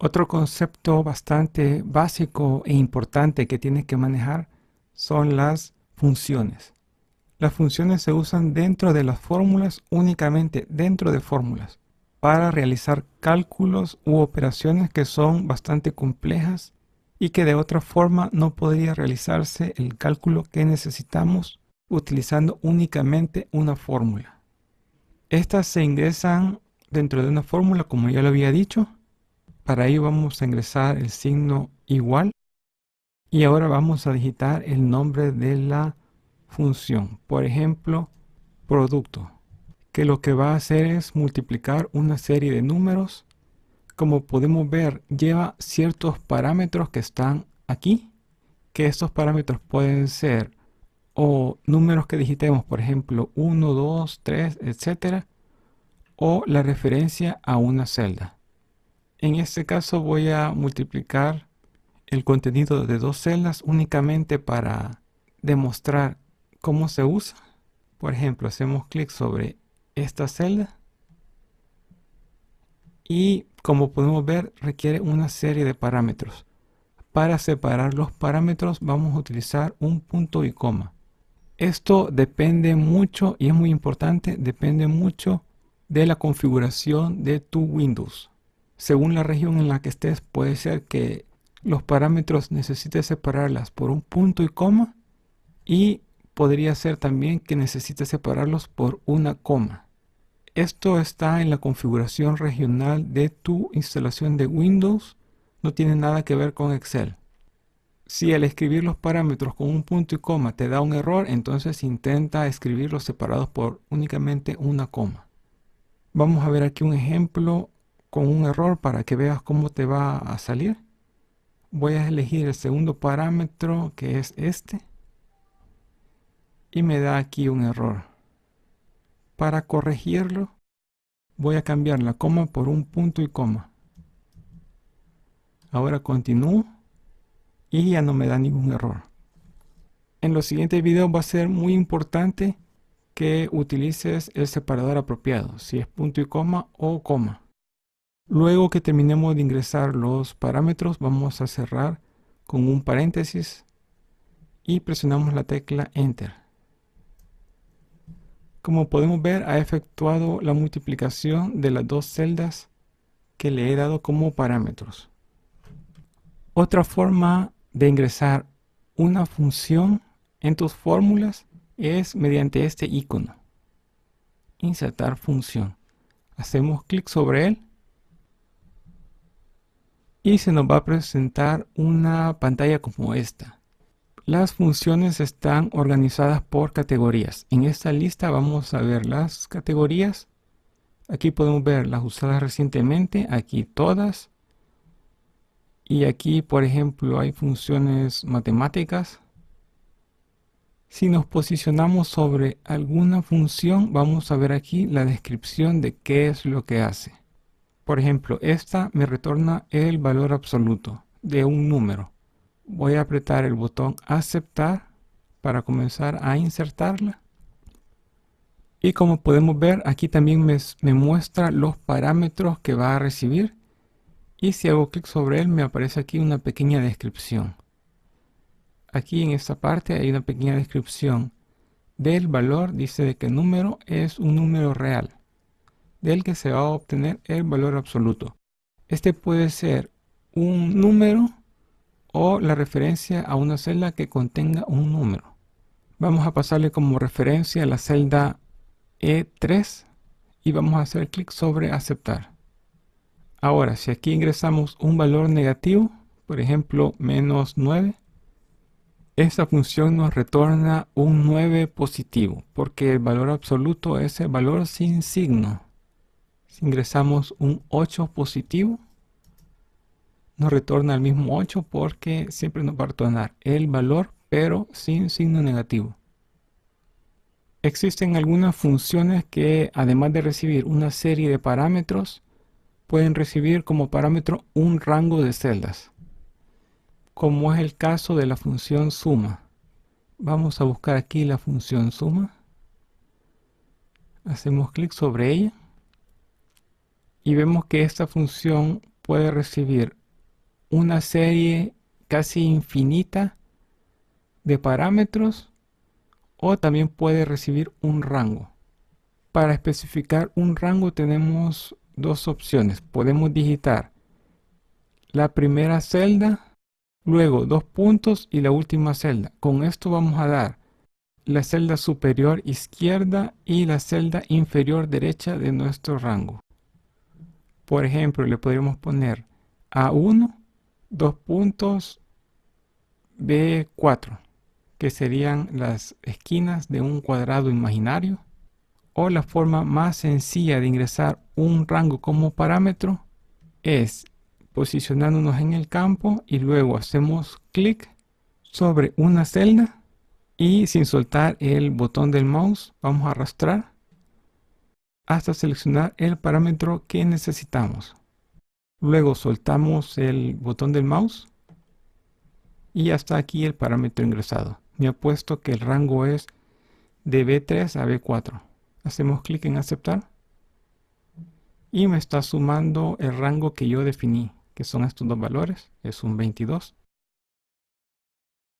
Otro concepto bastante básico e importante que tienes que manejar son las funciones. Las funciones se usan dentro de las fórmulas, únicamente dentro de fórmulas, para realizar cálculos u operaciones que son bastante complejas y que de otra forma no podría realizarse el cálculo que necesitamos utilizando únicamente una fórmula. Estas se ingresan dentro de una fórmula, como ya lo había dicho. Para ello vamos a ingresar el signo igual y ahora vamos a digitar el nombre de la función. Por ejemplo, producto, que lo que va a hacer es multiplicar una serie de números. Como podemos ver, lleva ciertos parámetros que están aquí, que estos parámetros pueden ser o números que digitemos, por ejemplo, 1, 2, 3, etcétera, o la referencia a una celda. En este caso voy a multiplicar el contenido de dos celdas únicamente para demostrar cómo se usa. Por ejemplo, hacemos clic sobre esta celda y como podemos ver requiere una serie de parámetros. Para separar los parámetros vamos a utilizar un punto y coma. Esto depende mucho y es muy importante, depende mucho de la configuración de tu Windows. Según la región en la que estés, puede ser que los parámetros necesites separarlas por un punto y coma y podría ser también que necesites separarlos por una coma. Esto está en la configuración regional de tu instalación de Windows, no tiene nada que ver con Excel. Si al escribir los parámetros con un punto y coma te da un error, entonces intenta escribirlos separados por únicamente una coma. Vamos a ver aquí un ejemplo con un error para que veas cómo te va a salir. Voy a elegir el segundo parámetro, que es este, y me da aquí un error. Para corregirlo, voy a cambiar la coma por un punto y coma. Ahora continúo y ya no me da ningún error. En los siguientes videos va a ser muy importante que utilices el separador apropiado, si es punto y coma o coma. Luego que terminemos de ingresar los parámetros, vamos a cerrar con un paréntesis y presionamos la tecla Enter. Como podemos ver, ha efectuado la multiplicación de las dos celdas que le he dado como parámetros. Otra forma de ingresar una función en tus fórmulas es mediante este icono. Insertar función. Hacemos clic sobre él y se nos va a presentar una pantalla como esta. Las funciones están organizadas por categorías. En esta lista vamos a ver las categorías. Aquí podemos ver las usadas recientemente, aquí todas. Y aquí, por ejemplo, hay funciones matemáticas. Si nos posicionamos sobre alguna función, vamos a ver aquí la descripción de qué es lo que hace. Por ejemplo, esta me retorna el valor absoluto de un número. Voy a apretar el botón aceptar para comenzar a insertarla. Y como podemos ver, aquí también me muestra los parámetros que va a recibir. Y si hago clic sobre él, me aparece aquí una pequeña descripción. Aquí en esta parte hay una pequeña descripción del valor. Dice de que el número es un número real, del que se va a obtener el valor absoluto. Este puede ser un número o la referencia a una celda que contenga un número. Vamos a pasarle como referencia a la celda E3 y vamos a hacer clic sobre aceptar. Ahora, si aquí ingresamos un valor negativo, por ejemplo, menos 9, esta función nos retorna un 9 positivo, porque el valor absoluto es el valor sin signo. Si ingresamos un 8 positivo, nos retorna el mismo 8 porque siempre nos va a retornar el valor, pero sin signo negativo. Existen algunas funciones que, además de recibir una serie de parámetros, pueden recibir como parámetro un rango de celdas, como es el caso de la función suma. Vamos a buscar aquí la función suma. Hacemos clic sobre ella y vemos que esta función puede recibir una serie casi infinita de parámetros o también puede recibir un rango. Para especificar un rango tenemos dos opciones. Podemos digitar la primera celda, luego dos puntos y la última celda. Con esto vamos a dar la celda superior izquierda y la celda inferior derecha de nuestro rango. Por ejemplo, le podríamos poner A1, dos puntos, B4, que serían las esquinas de un cuadrado imaginario. O la forma más sencilla de ingresar un rango como parámetro es posicionándonos en el campo y luego hacemos clic sobre una celda y sin soltar el botón del mouse vamos a arrastrar hasta seleccionar el parámetro que necesitamos. Luego soltamos el botón del mouse y ya está aquí el parámetro ingresado. Me ha puesto que el rango es de B3 a B4. Hacemos clic en aceptar y me está sumando el rango que yo definí, que son estos dos valores. Es un 22.